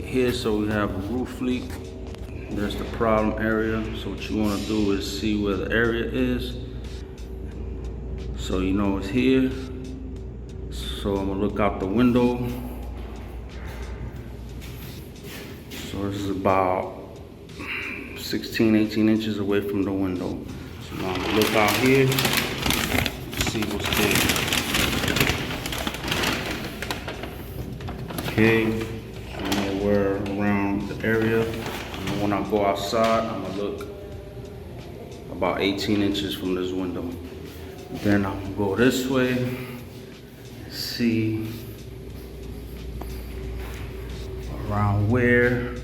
here, so we have a roof leak. There's the problem area. So what you want to do is see where the area is. So you know it's here. So I'm gonna look out the window. So this is about 16, 18 inches away from the window. So now I'm gonna look out here, see what's there. Okay, I know we're around the area. And when I go outside, I'm gonna look about 18 inches from this window. Then I'm gonna go this way, see around where.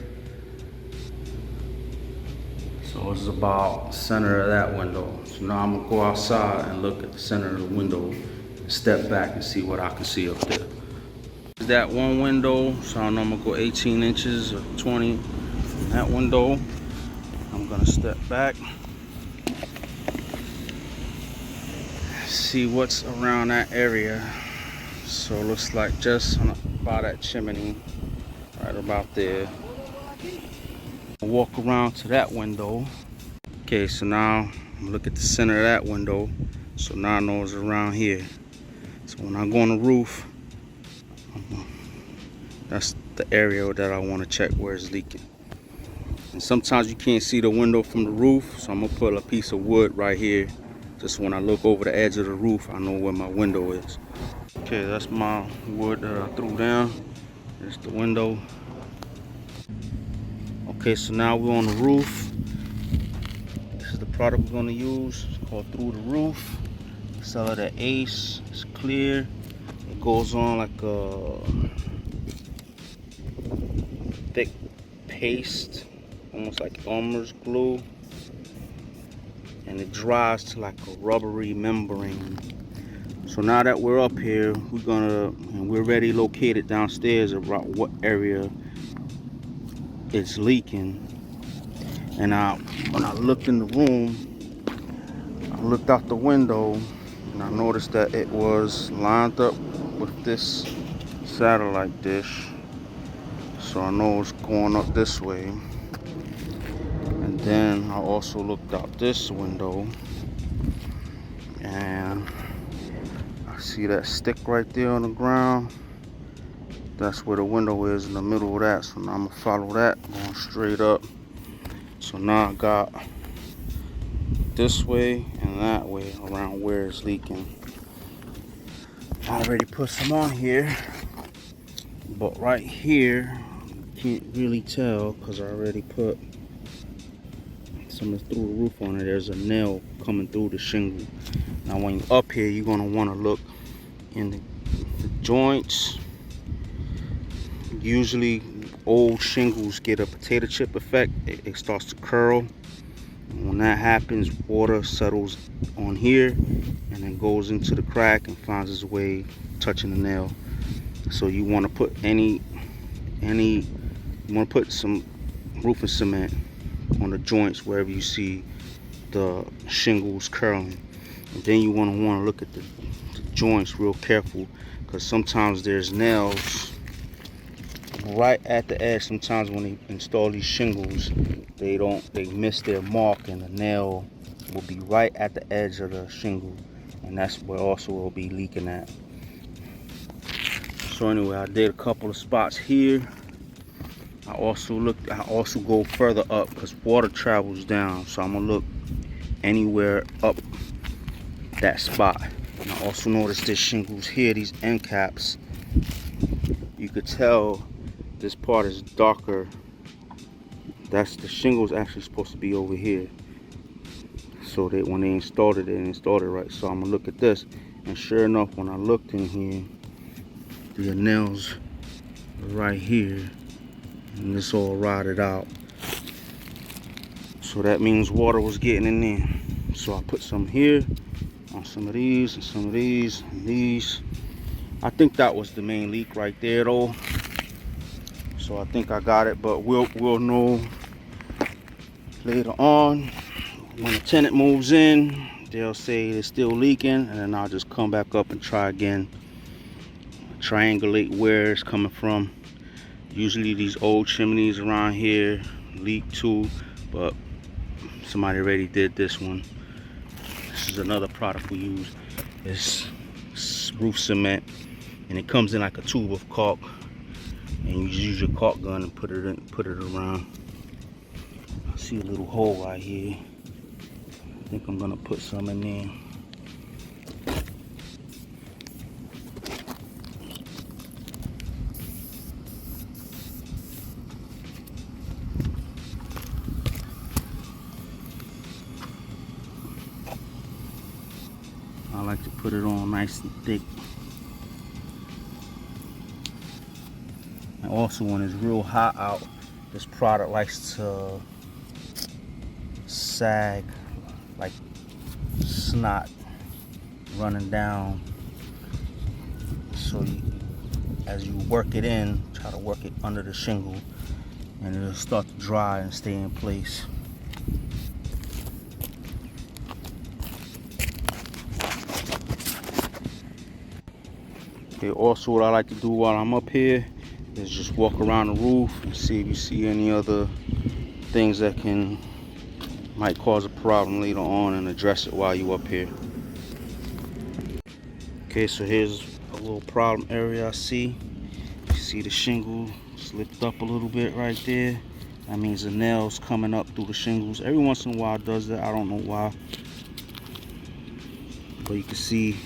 So it's about center of that window. So now I'm gonna go outside and look at the center of the window, step back and see what I can see up there. That one window, so I know I'm gonna go 18 inches or 20 from that window. I'm gonna step back, see what's around that area. So it looks like just by that chimney, right about there. Walk around to that window. Okay, so now I'm look at the center of that window. So now I know it's around here. So when I go on the roof, that's the area that I want to check where it's leaking. And sometimes you can't see the window from the roof, so I'm gonna put a piece of wood right here. Just when I look over the edge of the roof, I know where my window is. Okay, that's my wood that I threw down. There's the window. Okay, so now we're on the roof. This is the product we're gonna use. It's called Through the Roof. Sell it at Ace. It's clear. It goes on like a thick paste, almost like Elmer's glue, and it dries to like a rubbery membrane. So now that we're up here, we're already located downstairs about what area it's leaking. And when I looked in the room, I looked out the window and I noticed that it was lined up with this satellite dish. So I know it's going up this way. And then I also looked out this window and I see that stick right there on the ground. That's where the window is, in the middle of that. So now I'm gonna follow that, going straight up. So now I got this way and that way around where it's leaking. I already put some on here, but right here, can't really tell because I already put some through the roof on it. There's a nail coming through the shingle. Now when you're up here, you're gonna wanna look in the joints. Usually old shingles get a potato chip effect. It starts to curl. When that happens, water settles on here and then goes into the crack and finds its way touching the nail. So you want to put some roofing cement on the joints wherever you see the shingles curling. And then you want to look at the joints real careful, because sometimes there's nails right at the edge. Sometimes when they install these shingles, they miss their mark and the nail will be right at the edge of the shingle, and that's where also will be leaking at. So anyway, I did a couple of spots here. I also go further up because water travels down, so I'm gonna look anywhere up that spot. And I also noticed there's shingles here, these end caps. You could tell this part is darker. That's the shingles actually supposed to be over here. So that when they installed it right. So I'm gonna look at this, and sure enough, when I looked in here, the nails right here, and it's all rotted out. So that means water was getting in there. So I put some here on some of these and some of these and these. I think that was the main leak right there though. So I think I got it, but we'll know later on. When the tenant moves in, they'll say it's still leaking, and then I'll just come back up and try again, triangulate where it's coming from. Usually these old chimneys around here leak too, but somebody already did this one. This is another product we use. It's roof cement, and it comes in like a tube of caulk, and you just use your caulk gun and put it around. I see a little hole right here. I think I'm gonna put some in there. I like to put it on nice and thick. And also when it's real hot out, this product likes to sag like snot running down. So as you work it in, try to work it under the shingle, and it'll start to dry and stay in place. Okay, also what I like to do while I'm up here is just walk around the roof and see if you see any other things that might cause a problem later on, and address it while you're up here. Okay, so here's a little problem area I see. You see the shingle slipped up a little bit right there. That means the nail's coming up through the shingles. Every once in a while it does that. I don't know why. But you can see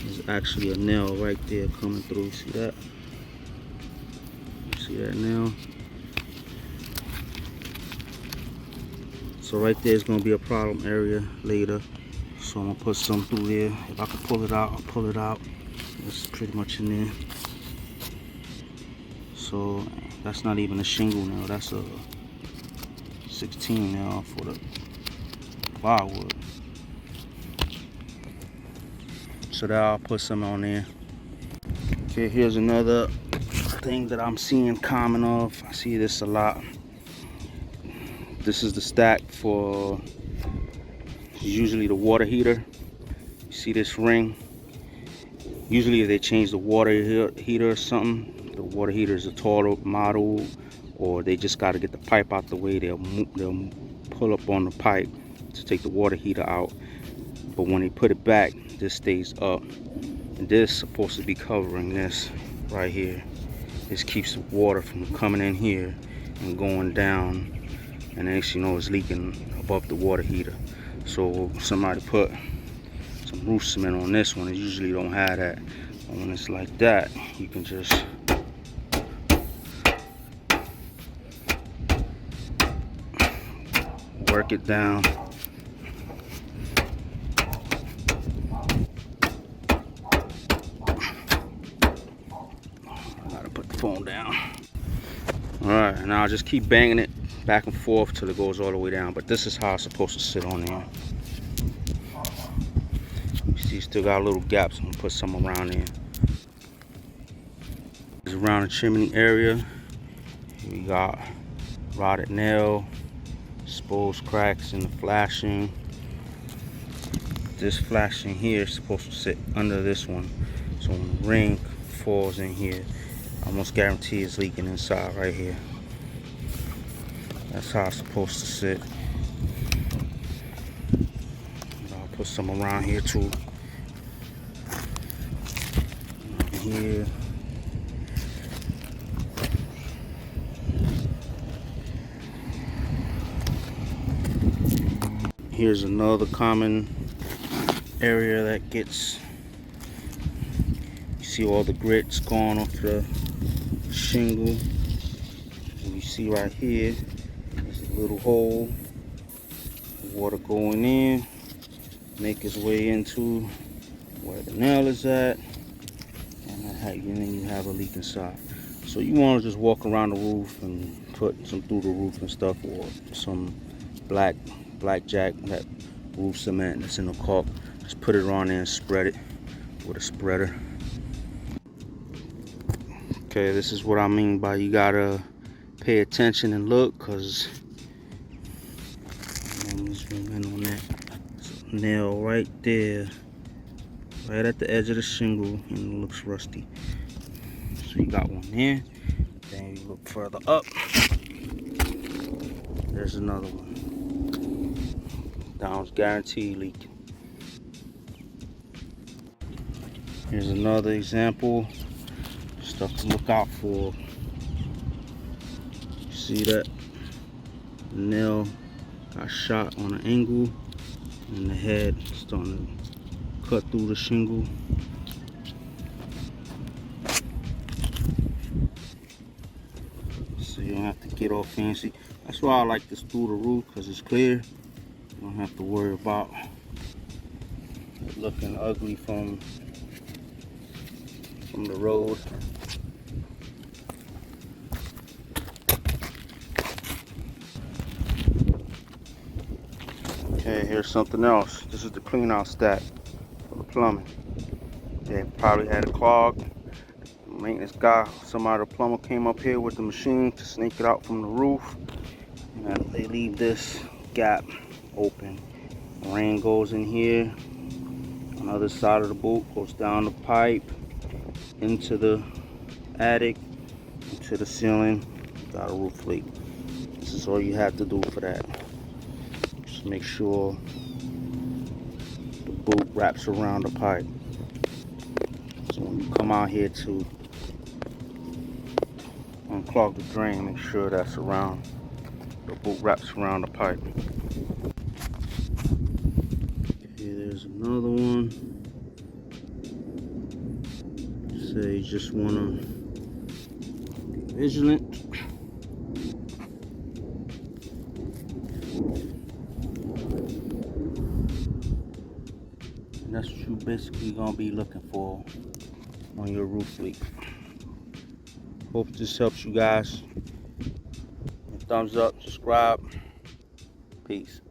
there's actually a nail right there coming through. See that? See that nail? So right there is going to be a problem area later. So I'm going to put some through there. If I can pull it out, I'll pull it out. It's pretty much in there. So that's not even a shingle nail. That's a 16 nail for the plywood. So there, I'll put some on there. Okay, here's another thing that I'm seeing common of. I see this a lot. This is the stack for usually the water heater. You see this ring? Usually if they change the water heater or something, the water heater is a taller model, or they just got to get the pipe out the way, they'll pull up on the pipe to take the water heater out. But when they put it back, this stays up, and this is supposed to be covering this right here. This keeps the water from coming in here and going down, and next you know it's leaking above the water heater. So somebody put some roof cement on this one. It usually don't have that. And when it's like that, you can just work it down. I gotta put the phone down. Alright, now I'll just keep banging it back and forth till it goes all the way down. But this is how it's supposed to sit on there. You see, still got little gaps. I'm gonna put some around there. This is around the chimney area. We got rotted nail, exposed cracks in the flashing. This flashing here is supposed to sit under this one. So when the ring falls in here, I almost guarantee it's leaking inside right here. That's how it's supposed to sit. I'll put some around here too. Here. Here's another common area that gets, you see all the grits gone off the shingle. And you see right here, there's a little hole, water going in, make its way into where the nail is at, and then you have a leak inside. So you want to just walk around the roof and put some through the roof and stuff, or some blackjack, that roof cement that's in the caulk. Just put it on there and spread it with a spreader. Okay, this is what I mean by you gotta pay attention and look, cause let me zoom in on that. There's a nail right there, right at the edge of the shingle, and it looks rusty. So So you got one there. Then you look further up. There's another one. That one's guaranteed leaking. Here's another example. Stuff to look out for. See that? The nail got shot on an angle, and the head starting to cut through the shingle. So you don't have to get all fancy. That's why I like this through the roof, because it's clear. You don't have to worry about it looking ugly from the road. Okay, here's something else. This is the clean out stack for the plumbing. They probably had a clog. The maintenance guy, somebody, the plumber came up here with the machine to snake it out from the roof. And they leave this gap open. Rain goes in here. On the other side of the boot goes down the pipe into the attic, into the ceiling. Got a roof leak. This is all you have to do for that. Just make sure the boot wraps around the pipe. So when you come out here to unclog the drain, make sure that's around, the boot wraps around the pipe. Okay, there's another one. Say you just want to be vigilant. And that's what you're basically going to be looking for on your roof leak. Hope this helps you guys. Thumbs up, subscribe. Peace.